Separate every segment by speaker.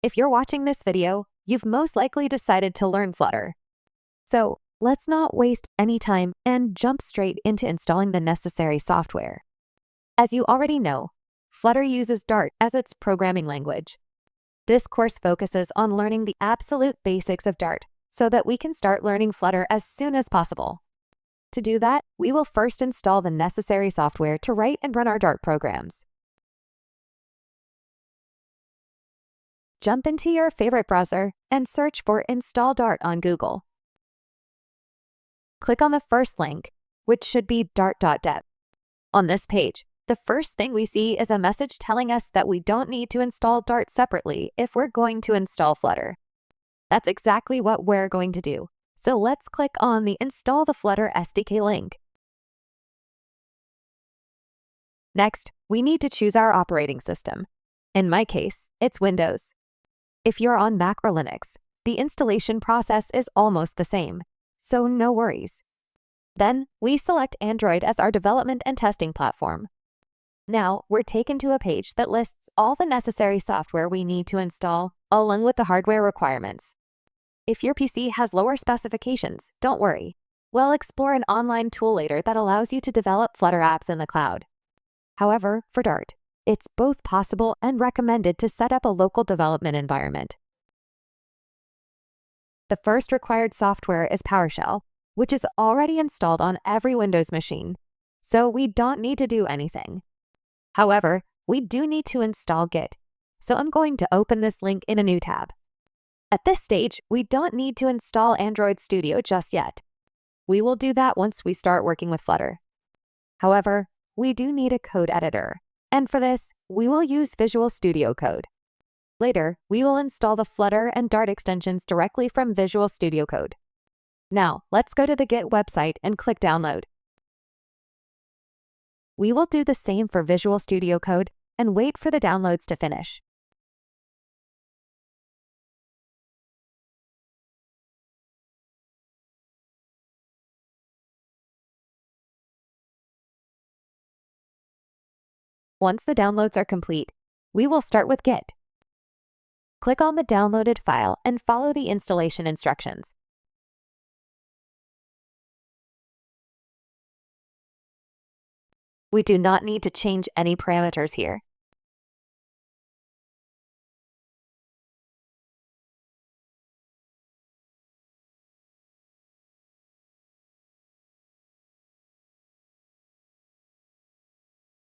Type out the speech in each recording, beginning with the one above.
Speaker 1: If you're watching this video, you've most likely decided to learn Flutter. So let's not waste any time and jump straight into installing the necessary software. As you already know, Flutter uses Dart as its programming language. This course focuses on learning the absolute basics of Dart so that we can start learning Flutter as soon as possible. To do that, we will first install the necessary software to write and run our Dart programs. Jump into your favorite browser and search for Install Dart on Google. Click on the first link, which should be dart.dev. On this page, the first thing we see is a message telling us that we don't need to install Dart separately if we're going to install Flutter. That's exactly what we're going to do. So let's click on the Install the Flutter SDK link. Next, we need to choose our operating system. In my case, it's Windows. If you're on Mac or Linux, the installation process is almost the same, so no worries. Then, we select Android as our development and testing platform. Now, we're taken to a page that lists all the necessary software we need to install, along with the hardware requirements. If your PC has lower specifications, don't worry. We'll explore an online tool later that allows you to develop Flutter apps in the cloud. However, for Dart, it's both possible and recommended to set up a local development environment. The first required software is PowerShell, which is already installed on every Windows machine, so we don't need to do anything. However, we do need to install Git, so I'm going to open this link in a new tab. At this stage, we don't need to install Android Studio just yet. We will do that once we start working with Flutter. However, we do need a code editor, and for this, we will use Visual Studio Code. Later, we will install the Flutter and Dart extensions directly from Visual Studio Code. Now, let's go to the Git website and click Download. We will do the same for Visual Studio Code and wait for the downloads to finish. Once the downloads are complete, we will start with Git. Click on the downloaded file and follow the installation instructions. We do not need to change any parameters here.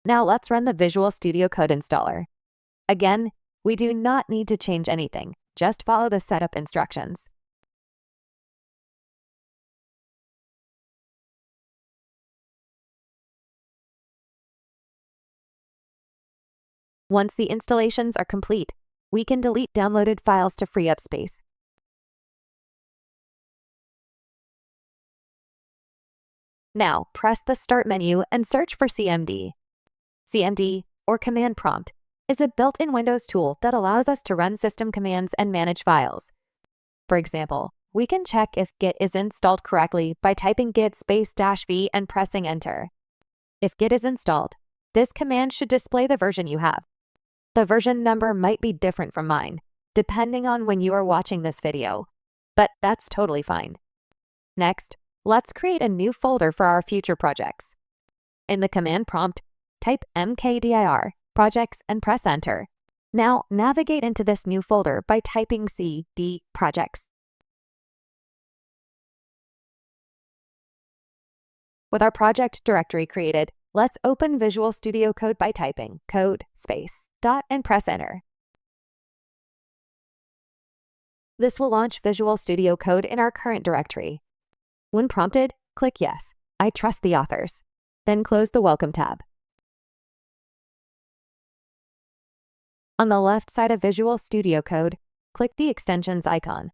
Speaker 1: Now let's run the Visual Studio Code installer. Again, we do not need to change anything, just follow the setup instructions. Once the installations are complete, we can delete downloaded files to free up space. Now, press the Start menu and search for CMD. CMD, or Command Prompt, is a built-in Windows tool that allows us to run system commands and manage files. For example, we can check if Git is installed correctly by typing git --v and pressing Enter. If Git is installed, this command should display the version you have. The version number might be different from mine, depending on when you are watching this video, but that's totally fine. Next, let's create a new folder for our future projects. In the command prompt, type mkdir projects and press Enter. Now navigate into this new folder by typing cd projects. With our project directory created, let's open Visual Studio Code by typing code space dot and press Enter. This will launch Visual Studio Code in our current directory. When prompted, click Yes, I trust the authors. Then close the Welcome tab. On the left side of Visual Studio Code, click the Extensions icon.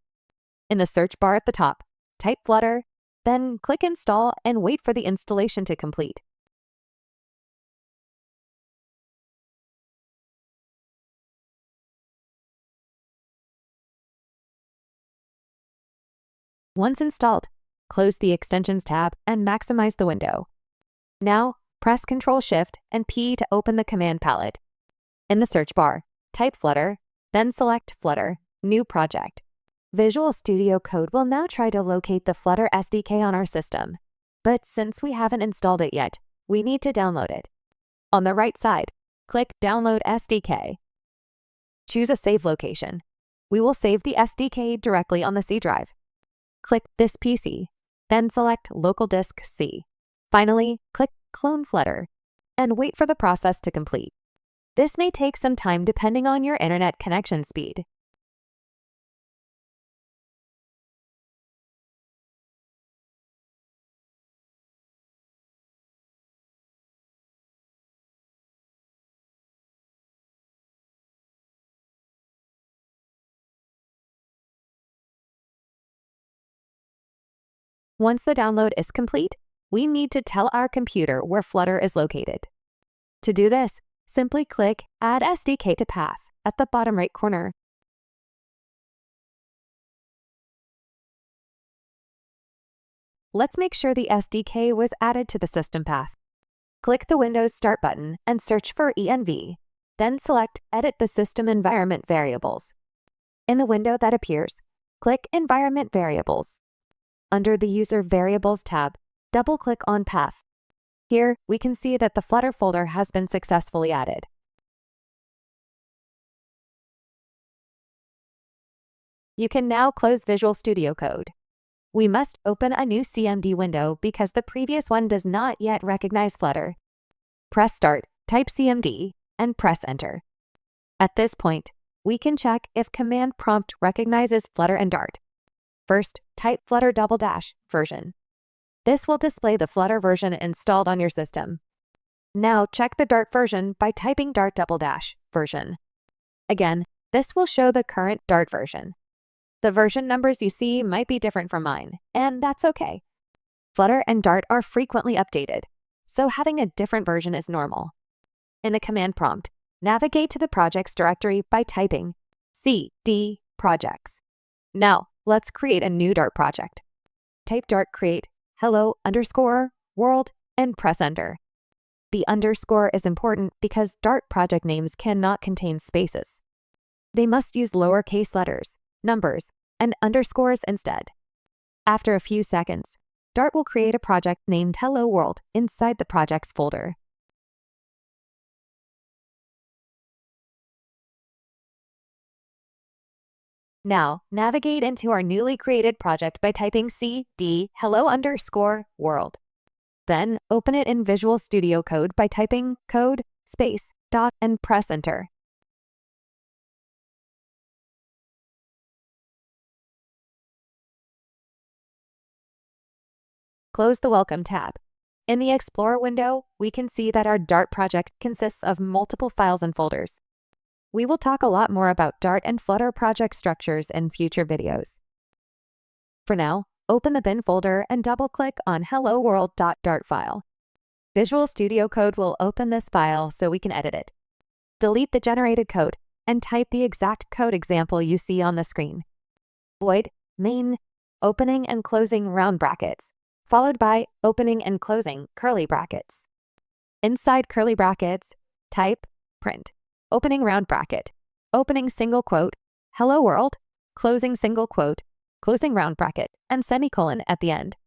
Speaker 1: In the search bar at the top, type Flutter, then click Install and wait for the installation to complete. Once installed, close the Extensions tab and maximize the window. Now, press Ctrl-Shift and P to open the command palette. In the search bar, type Flutter, Then select Flutter, New Project. Visual Studio Code will now try to locate the Flutter SDK on our system. But since we haven't installed it yet, we need to download it. On the right side, click Download SDK. Choose a save location. We will save the SDK directly on the C drive. Click This PC, then select Local Disk C. Finally, click Clone Flutter and wait for the process to complete. This may take some time depending on your internet connection speed. Once the download is complete, we need to tell our computer where Flutter is located. To do this, simply click Add SDK to Path at the bottom right corner. Let's make sure the SDK was added to the system path. Click the Windows Start button and search for env. Then select Edit the System Environment Variables. In the window that appears, click Environment Variables. Under the User Variables tab, double-click on Path. Here, we can see that the Flutter folder has been successfully added. You can now close Visual Studio Code. We must open a new CMD window because the previous one does not yet recognize Flutter. Press Start, type CMD, and press Enter. At this point, we can check if command prompt recognizes Flutter and Dart. First, type Flutter version. This will display the Flutter version installed on your system. Now check the Dart version by typing Dart version. Again, this will show the current Dart version. The version numbers you see might be different from mine, and that's okay. Flutter and Dart are frequently updated, so having a different version is normal. In the command prompt, navigate to the projects directory by typing cd projects. Now, let's create a new Dart project. Type Dart create hello_world and press Enter. The underscore is important because Dart project names cannot contain spaces. They must use lowercase letters, numbers, and underscores instead. After a few seconds, Dart will create a project named Hello World inside the projects folder. Now, navigate into our newly created project by typing cd hello_world. Then, open it in Visual Studio Code by typing code space dot and press Enter. Close the Welcome tab. In the Explorer window, we can see that our Dart project consists of multiple files and folders. We will talk a lot more about Dart and Flutter project structures in future videos. For now, open the bin folder and double-click on hello_world.dart file. Visual Studio Code will open this file so we can edit it. Delete the generated code and type the exact code example you see on the screen. Void main opening and closing round brackets, followed by opening and closing curly brackets. Inside curly brackets, type print. Opening round bracket, opening single quote, hello world, closing single quote, closing round bracket, and semicolon at the end.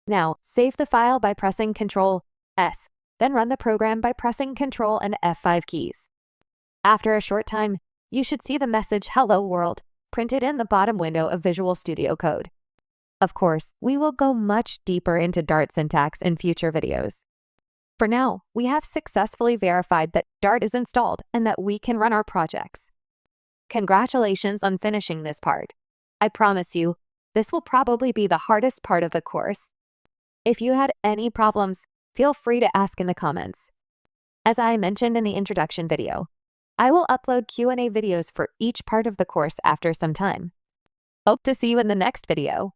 Speaker 1: Now, save the file by pressing Ctrl+S, then run the program by pressing Ctrl and F5 keys. After a short time, you should see the message Hello World printed in the bottom window of Visual Studio Code. Of course, we will go much deeper into Dart syntax in future videos. For now, we have successfully verified that Dart is installed and that we can run our projects. Congratulations on finishing this part. I promise you, this will probably be the hardest part of the course. If you had any problems, feel free to ask in the comments. As I mentioned in the introduction video, I will upload Q&A videos for each part of the course after some time. Hope to see you in the next video.